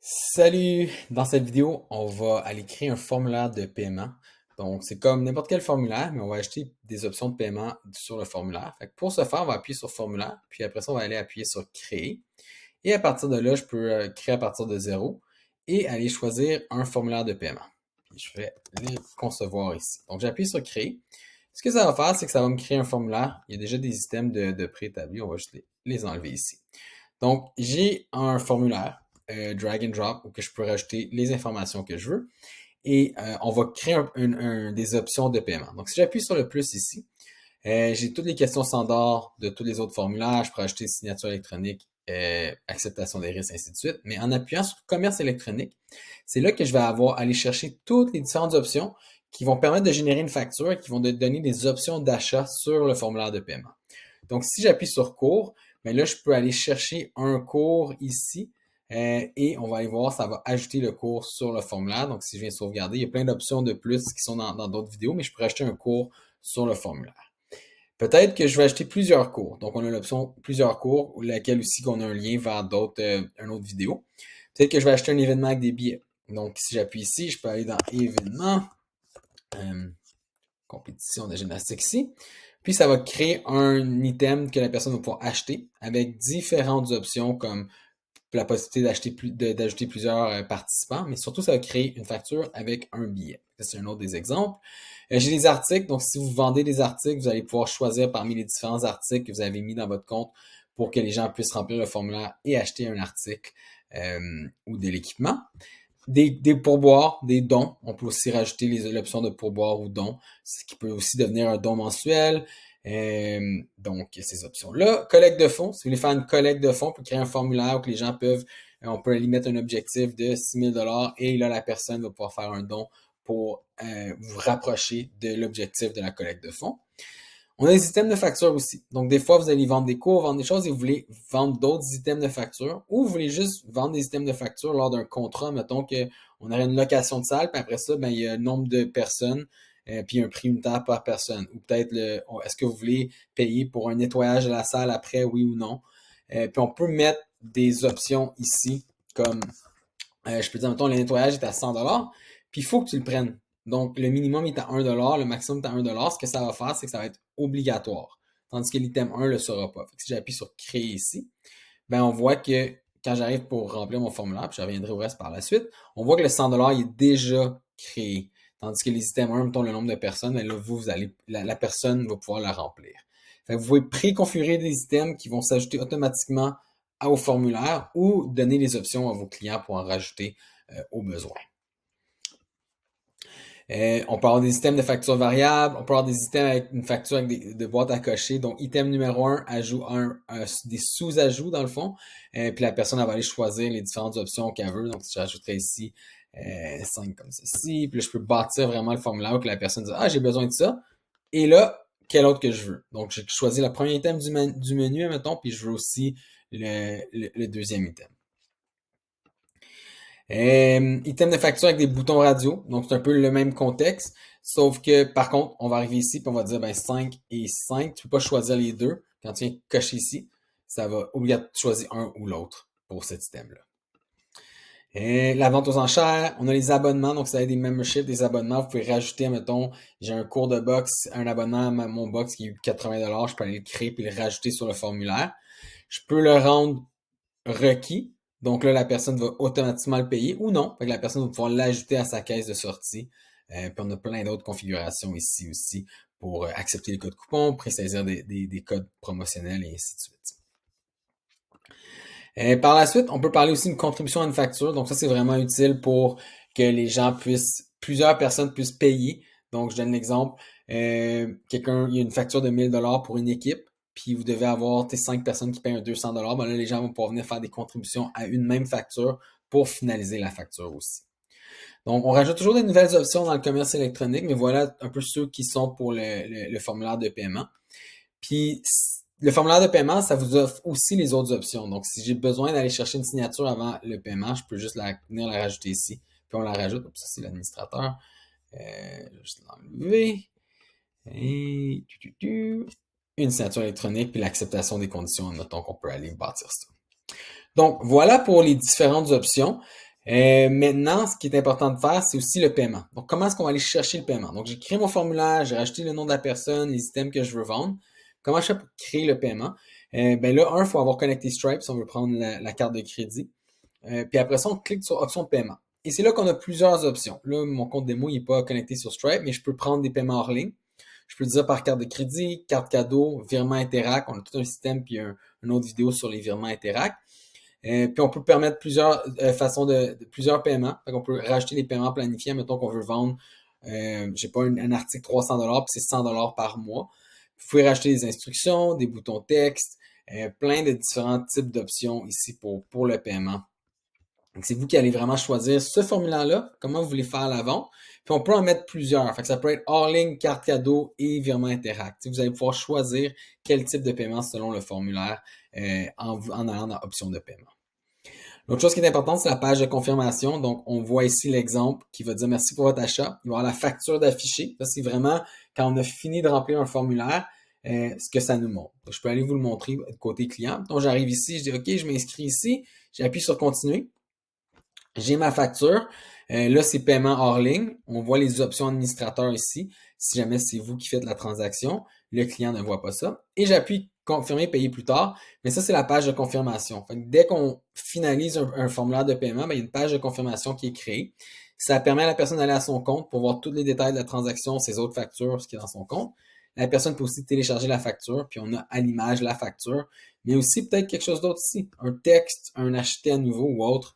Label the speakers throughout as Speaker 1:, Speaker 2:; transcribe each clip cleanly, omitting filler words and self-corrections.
Speaker 1: Salut! Dans cette vidéo, on va aller créer un formulaire de paiement. Donc, c'est comme n'importe quel formulaire, mais on va ajouter des options de paiement sur le formulaire. Fait que pour ce faire, on va appuyer sur formulaire, puis après ça, on va aller appuyer sur créer. Et à partir de là, je peux créer à partir de zéro et aller choisir un formulaire de paiement. Puis je vais les concevoir ici. Donc, j'appuie sur créer. Ce que ça va faire, c'est que ça va me créer un formulaire. Il y a déjà des items de préétablis. On va juste les enlever ici. Donc, j'ai un formulaire drag and drop où que je peux rajouter les informations que je veux et on va créer des options de paiement. Donc, si j'appuie sur le plus ici, j'ai toutes les questions standards de tous les autres formulaires. Je peux rajouter signature électronique, acceptation des risques, ainsi de suite. Mais en appuyant sur commerce électronique, c'est là que je vais aller chercher toutes les différentes options qui vont permettre de générer une facture et qui vont donner des options d'achat sur le formulaire de paiement. Donc, si j'appuie sur cours, bien là, je peux aller chercher un cours ici et on va aller voir, ça va ajouter le cours sur le formulaire. Donc, si je viens sauvegarder, il y a plein d'options de plus qui sont dans d'autres vidéos, mais je pourrais acheter un cours sur le formulaire. Peut-être que je vais acheter plusieurs cours. Donc, on a l'option plusieurs cours, ou laquelle aussi qu'on a un lien vers une autre vidéo. Peut-être que je vais acheter un événement avec des billets. Donc, si j'appuie ici, je peux aller dans événements, euh, compétition de gymnastique ici. Puis, ça va créer un item que la personne va pouvoir acheter avec différentes options comme la possibilité d'ajouter plusieurs participants, mais surtout, ça va créer une facture avec un billet. C'est un autre des exemples. J'ai des articles, donc si vous vendez des articles, vous allez pouvoir choisir parmi les différents articles que vous avez mis dans votre compte pour que les gens puissent remplir le formulaire et acheter un article ou de l'équipement. Des pourboires, des dons. On peut aussi rajouter l'option de pourboire ou don, ce qui peut aussi devenir un don mensuel. Donc, ces options-là. Collecte de fonds. Si vous voulez faire une collecte de fonds, on peut créer un formulaire où que les gens peuvent, on peut y mettre un objectif de 6 000 et là, la personne va pouvoir faire un don pour vous rapprocher de l'objectif de la collecte de fonds. On a des items de facture aussi. Donc, des fois, vous allez vendre des cours, vendre des choses et vous voulez vendre d'autres items de facture ou vous voulez juste vendre des items de facture lors d'un contrat. Mettons qu'on aurait une location de salle, puis après ça, ben, il y a un nombre de personnes, puis un prix unitaire par personne. Ou peut-être, est-ce que vous voulez payer pour un nettoyage de la salle après, oui ou non? Puis on peut mettre des options ici, comme je peux dire, mettons, le nettoyage est à 100 puis il faut que tu le prennes. Donc, le minimum est à 1 le maximum est à 1 Ce que ça va faire, c'est que ça va être obligatoire. Tandis que l'item 1 ne le sera pas. Fait que si j'appuie sur créer ici, ben on voit que quand j'arrive pour remplir mon formulaire, puis je reviendrai au reste par la suite, on voit que le 100 il est déjà créé. Tandis que les items 1, mettons le nombre de personnes, ben là, vous allez, la personne va pouvoir la remplir. Fait que vous pouvez préconfigurer des items qui vont s'ajouter automatiquement au formulaire ou donner les options à vos clients pour en rajouter au besoin. On peut avoir des items de facture variable, on peut avoir des items avec une facture avec des boîtes à cocher. Donc, item numéro 1 ajoute des sous-ajouts dans le fond. Puis la personne elle va aller choisir les différentes options qu'elle veut. Donc, si j'ajouterais ici 5 comme ceci, puis là, je peux bâtir vraiment le formulaire où que la personne dit « Ah, j'ai besoin de ça. » Et là, quel autre que je veux? Donc, j'ai choisi le premier item du menu, admettons, puis je veux aussi le deuxième item. Item de facture avec des boutons radio. Donc, c'est un peu le même contexte. Sauf que, par contre, on va arriver ici et on va dire ben, 5 et 5. Tu peux pas choisir les deux. Quand tu viens cocher ici, ça va obligatoirement choisir un ou l'autre pour cet item-là. La vente aux enchères, on a les abonnements, donc ça a des memberships, des abonnements. Vous pouvez rajouter, mettons, j'ai un cours de boxe, un abonnement à mon box qui est 80 je peux aller le créer et le rajouter sur le formulaire. Je peux le rendre requis. Donc là, la personne va automatiquement le payer ou non. Fait que la personne va pouvoir l'ajouter à sa caisse de sortie. Puis on a plein d'autres configurations ici aussi pour accepter les codes coupons, présaisir des codes promotionnels et ainsi de suite. Par la suite, on peut parler aussi d'une contribution à une facture. Donc ça, c'est vraiment utile pour que les gens plusieurs personnes puissent payer. Donc je donne l'exemple, il y a une facture de 1000 pour une équipe, puis vous devez avoir 5 personnes qui payent un 200 ben là, les gens vont pouvoir venir faire des contributions à une même facture pour finaliser la facture aussi. Donc, on rajoute toujours des nouvelles options dans le commerce électronique, mais voilà un peu ceux qui sont pour le formulaire de paiement. Puis, le formulaire de paiement, ça vous offre aussi les autres options. Donc, si j'ai besoin d'aller chercher une signature avant le paiement, je peux juste venir la rajouter ici. Puis on la rajoute. Oups, ça, c'est l'administrateur. Je vais juste l'enlever. Et une signature électronique, puis l'acceptation des conditions. Notons qu'on peut aller bâtir ça. Donc, voilà pour les différentes options. Maintenant, ce qui est important de faire, c'est aussi le paiement. Donc, comment est-ce qu'on va aller chercher le paiement? Donc, j'ai créé mon formulaire, j'ai rajouté le nom de la personne, les items que je veux vendre. Comment je fais pour créer le paiement? Ben là, il faut avoir connecté Stripe si on veut prendre la carte de crédit. Puis après ça, on clique sur option de paiement. Et c'est là qu'on a plusieurs options. Là, mon compte démo, il n'est pas connecté sur Stripe, mais je peux prendre des paiements hors ligne. Je peux le dire par carte de crédit, carte cadeau, virement Interac. On a tout un système, puis une autre vidéo sur les virements Interac. Puis on peut permettre plusieurs façons plusieurs paiements. Fait qu'on peut rajouter des paiements planifiés. Mettons qu'on veut vendre, j'ai pas un article 300$, puis c'est 100$ par mois. Vous pouvez rajouter des instructions, des boutons texte, plein de différents types d'options ici pour le paiement. Donc, c'est vous qui allez vraiment choisir ce formulaire-là, comment vous voulez faire la vente. Puis on peut en mettre plusieurs. Fait que ça peut être hors ligne, carte cadeau et virement Interact. Vous allez pouvoir choisir quel type de paiement selon le formulaire en allant dans option de paiement. L'autre chose qui est importante, c'est la page de confirmation. Donc, on voit ici l'exemple qui va dire merci pour votre achat. Il va y avoir la facture d'afficher. Ça, c'est vraiment quand on a fini de remplir un formulaire, ce que ça nous montre. Donc, je peux aller vous le montrer côté client. Donc, j'arrive ici, je dis OK, je m'inscris ici. J'appuie sur continuer. J'ai ma facture. Là, c'est paiement hors ligne. On voit les options administrateur ici. Si jamais c'est vous qui faites la transaction, le client ne voit pas ça. Et j'appuie confirmer, payer plus tard. Mais ça, c'est la page de confirmation. Fait que dès qu'on finalise un formulaire de paiement, ben, il y a une page de confirmation qui est créée. Ça permet à la personne d'aller à son compte pour voir tous les détails de la transaction, ses autres factures, ce qui est dans son compte. La personne peut aussi télécharger la facture, puis on a à l'image la facture, mais aussi peut-être quelque chose d'autre ici, un texte, un acheté à nouveau ou autre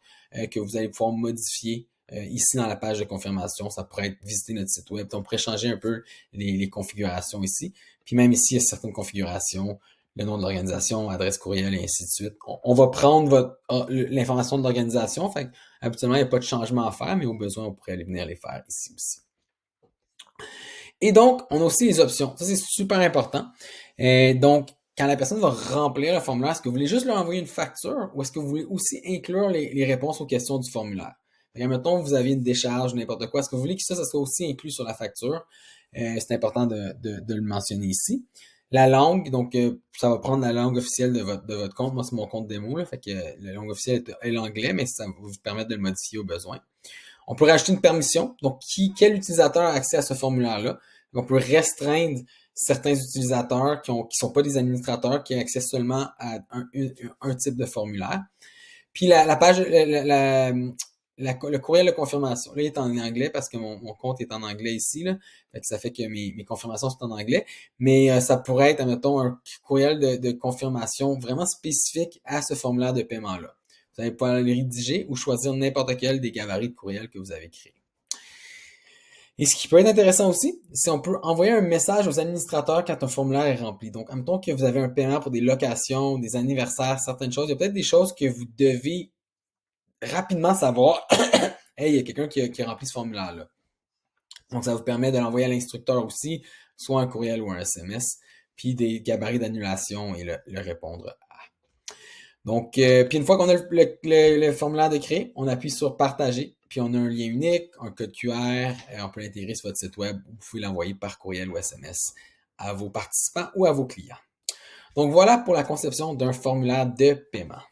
Speaker 1: que vous allez pouvoir modifier ici dans la page de confirmation. Ça pourrait être visiter notre site web. On pourrait changer un peu les configurations ici. Puis même ici, il y a certaines configurations, le nom de l'organisation, adresse courriel et ainsi de suite. On va prendre l'information de l'organisation. Fait habituellement, il n'y a pas de changement à faire, mais au besoin, on pourrait aller venir les faire ici aussi. Et donc, on a aussi les options. Ça, c'est super important. Donc, quand la personne va remplir le formulaire, est-ce que vous voulez juste leur envoyer une facture ou est-ce que vous voulez aussi inclure les réponses aux questions du formulaire? Mettons, vous avez une décharge, n'importe quoi. Est-ce que vous voulez que ça soit aussi inclus sur la facture? C'est important de le mentionner ici. La langue, donc ça va prendre la langue officielle de votre compte. Moi, c'est mon compte démo, là, fait que la langue officielle est l'anglais, mais ça va vous permettre de le modifier au besoin. On peut rajouter une permission. Donc, quel utilisateur a accès à ce formulaire-là? On peut restreindre certains utilisateurs qui sont pas des administrateurs, qui ont accès seulement à un type de formulaire. Puis la page, le courriel de confirmation. Là, il est en anglais parce que mon compte est en anglais ici. Là. Fait que ça fait que mes confirmations sont en anglais. Mais ça pourrait être, admettons, un courriel de confirmation vraiment spécifique à ce formulaire de paiement-là. Vous allez pouvoir le rédiger ou choisir n'importe quel des gabarits de courriel que vous avez créés. Et ce qui peut être intéressant aussi, c'est qu'on peut envoyer un message aux administrateurs quand un formulaire est rempli. Donc, admettons que vous avez un paiement pour des locations, des anniversaires, certaines choses. Il y a peut-être des choses que vous devez rapidement savoir. Hey, il y a quelqu'un qui a rempli ce formulaire-là. Donc, ça vous permet de l'envoyer à l'instructeur aussi, soit un courriel ou un SMS, puis des gabarits d'annulation et le répondre à. Donc, puis une fois qu'on a le formulaire de créer, on appuie sur partager, puis on a un lien unique, un code QR, on peut l'intégrer sur votre site web, vous pouvez l'envoyer par courriel ou SMS à vos participants ou à vos clients. Donc voilà pour la conception d'un formulaire de paiement.